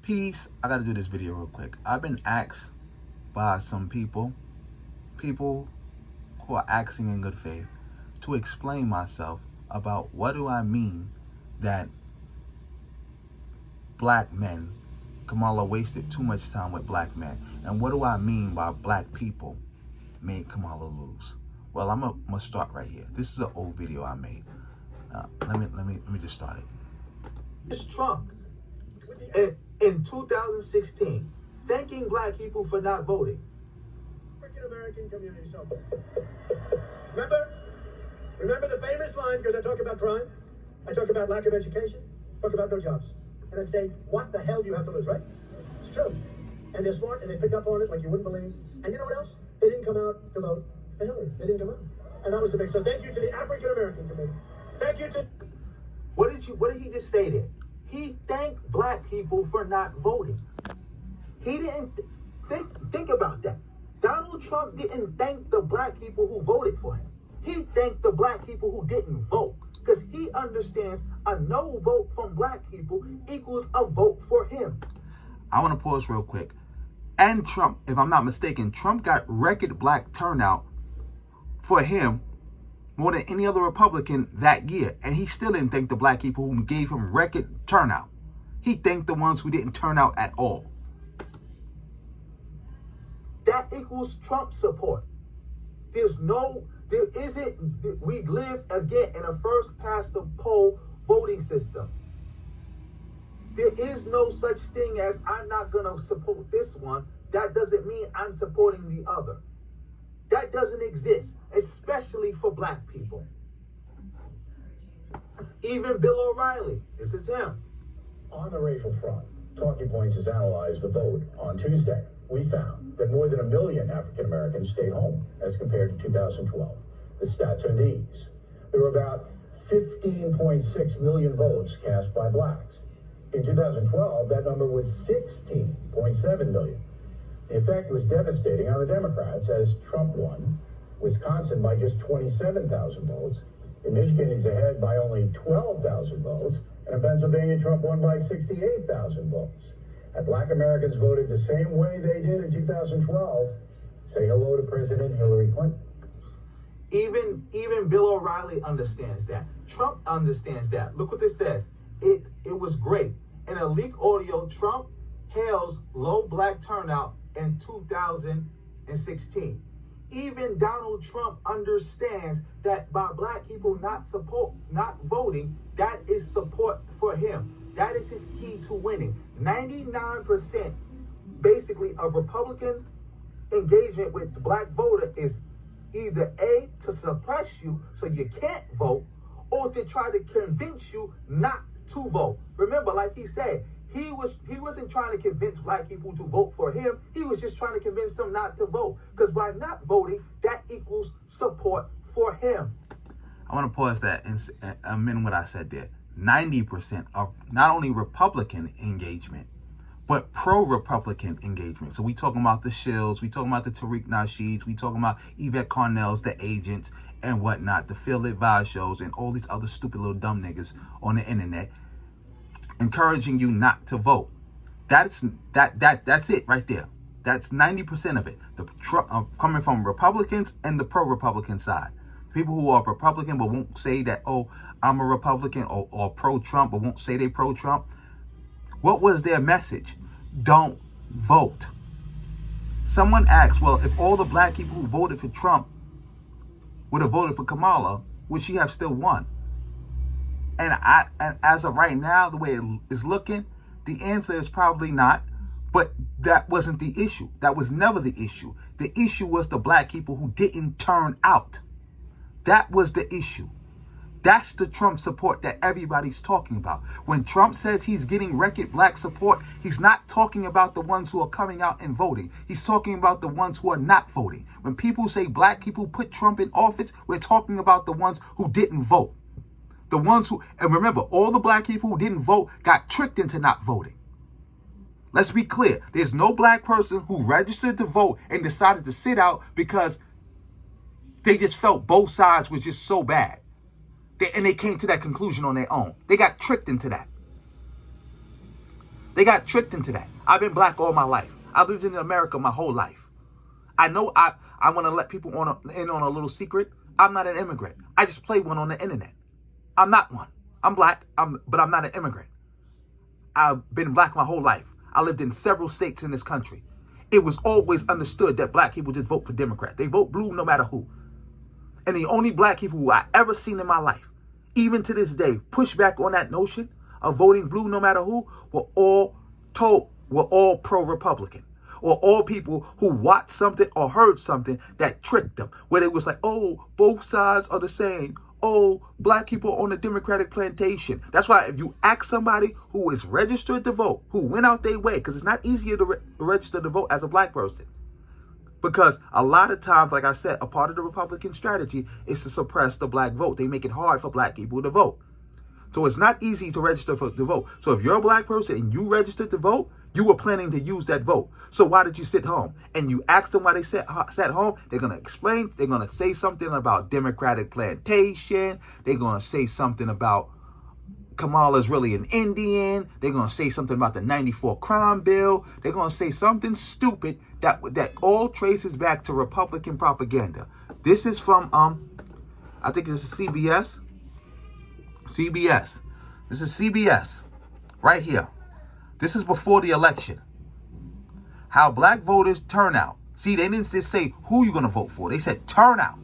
Peace. I gotta do this video real quick. I've been asked by some people who are asking in good faith to explain myself about what do I mean that black men, Kamala wasted too much time with black men, and what do I mean by black people made Kamala lose. Well, I'm gonna start right here. This is an old video I made. Let me just start it. It's Trump in 2016 thanking black people for not voting. African American community somewhere. Remember the famous line, because I talk about crime, I talk about lack of education, talk about no jobs. And I'd say, what the hell do you have to lose, right? It's true. And they're smart and they pick up on it like you wouldn't believe. And you know what else? They didn't come out to vote for Hillary. They didn't come out. And that was the big, so thank you to the African American community. Thank you to... What did he just say there? He thanked black people for not voting. He didn't think about that. Donald Trump didn't thank the black people who voted for him. He thanked the black people who didn't vote, because he understands a no vote from black people equals a vote for him. I want to pause real quick. And Trump, if I'm not mistaken, Trump got record black turnout for him more than any other Republican that year. And he still didn't thank the black people who gave him record turnout. He thanked the ones who didn't turn out at all. That equals Trump support. We live again in a first past the poll voting system. There is no such thing as I'm not going to support this one. That doesn't mean I'm supporting the other. That doesn't exist, especially for black people. Even Bill O'Reilly, this is him. On the racial front, Talking Points has analyzed the vote on Tuesday. We found that more than 1 million African Americans stayed home as compared to 2012. The stats are these. There were about 15.6 million votes cast by blacks. In 2012, that number was 16.7 million. The effect was devastating on the Democrats as Trump won Wisconsin by just 27,000 votes. In Michigan, he's ahead by only 12,000 votes. And in Pennsylvania, Trump won by 68,000 votes. And black Americans voted the same way they did in 2012. Say hello to President Hillary Clinton. Even Bill O'Reilly understands that. Trump understands that. Look what this says. It was great. In a leaked audio, Trump hails low black turnout in 2016. Even Donald Trump understands that by black people not voting, that is support for him. That is his key to winning. 99% basically of Republican engagement with the black voter is either A, to suppress you so you can't vote, or to try to convince you not to vote. Remember, like he said, he wasn't trying to convince black people to vote for him. He was just trying to convince them not to vote. Because by not voting, that equals support for him. I want to pause that and amend what I said there. 90% of not only Republican engagement, but pro-Republican engagement. So we talking about the Shills, we talking about the Tariq Nasheeds, we talking about Yvette Carnell's, the agents, and whatnot, the Field Advice shows, and all these other stupid little dumb niggas on the internet, encouraging you not to vote. That's it right there. That's 90% of it. Coming from Republicans and the pro-Republican side. People who are Republican but won't say that, oh, I'm a Republican, or pro-Trump, but won't say they pro-Trump. What was their message? Don't vote. Someone asked, well, if all the black people who voted for Trump would have voted for Kamala, would she have still won? And as of right now, the way it is looking, the answer is probably not. But that wasn't the issue. That was never the issue. The issue was the black people who didn't turn out. That was the issue. That's the Trump support that everybody's talking about. When Trump says he's getting record black support, he's not talking about the ones who are coming out and voting. He's talking about the ones who are not voting. When people say black people put Trump in office, we're talking about the ones who didn't vote. The ones who, and remember, all the black people who didn't vote got tricked into not voting. Let's be clear. There's no black person who registered to vote and decided to sit out because they just felt both sides was just so bad. And they came to that conclusion on their own. They got tricked into that. They got tricked into that. I've been black all my life. I've lived in America my whole life. I know I want to let people in on a little secret. I'm not an immigrant. I just play one on the internet. I'm not one. I'm black, but I'm not an immigrant. I've been black my whole life. I lived in several states in this country. It was always understood that black people just vote for Democrat. They vote blue no matter who. And the only black people who I ever seen in my life, even to this day, push back on that notion of voting blue no matter who, were all pro-Republican. Or all people who watched something or heard something that tricked them. Where it was like, oh, both sides are the same. Oh, black people on the Democratic plantation. That's why if you ask somebody who is registered to vote, who went out their way, because it's not easier to register to vote as a black person. Because a lot of times, like I said, a part of the Republican strategy is to suppress the black vote. They make it hard for black people to vote. So it's not easy to register to vote. So if you're a black person and you registered to vote, you were planning to use that vote. So why did you sit home? And you ask them why they sat home. They're going to explain. They're going to say something about Democratic plantation. They're going to say something about Kamala's really an Indian. They're going to say something about the 94 crime bill. They're going to say something stupid that all traces back to Republican propaganda. This is from, I think this is CBS. This is CBS right here. This is before the election. How black voters turnout. See, they didn't just say who you're going to vote for. They said turnout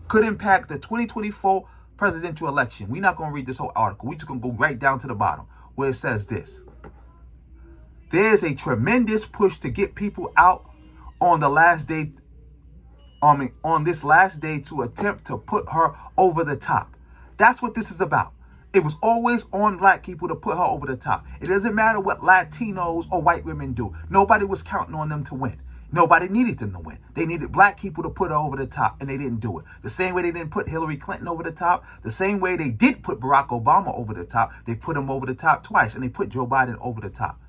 could impact the 2024 presidential election. We're not going to read this whole article. We're just going to go right down to the bottom where it says this. There's a tremendous push to get people out on the last day, on this last day to attempt to put her over the top. That's what this is about. It was always on black people to put her over the top. It doesn't matter what Latinos or white women do. Nobody was counting on them to win. Nobody needed them to win. They needed black people to put her over the top, and they didn't do it. The same way they didn't put Hillary Clinton over the top, the same way they did put Barack Obama over the top, they put him over the top twice, and they put Joe Biden over the top.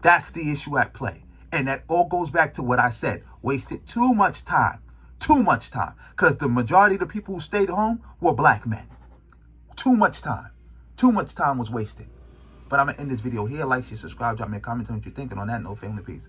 That's the issue at play. And that all goes back to what I said. Wasted too much time. Too much time. Because the majority of the people who stayed home were black men. Too much time. Too much time was wasted. But I'm going to end this video here. Like, share, subscribe, drop me a comment on what you're thinking. On that note, family, peace.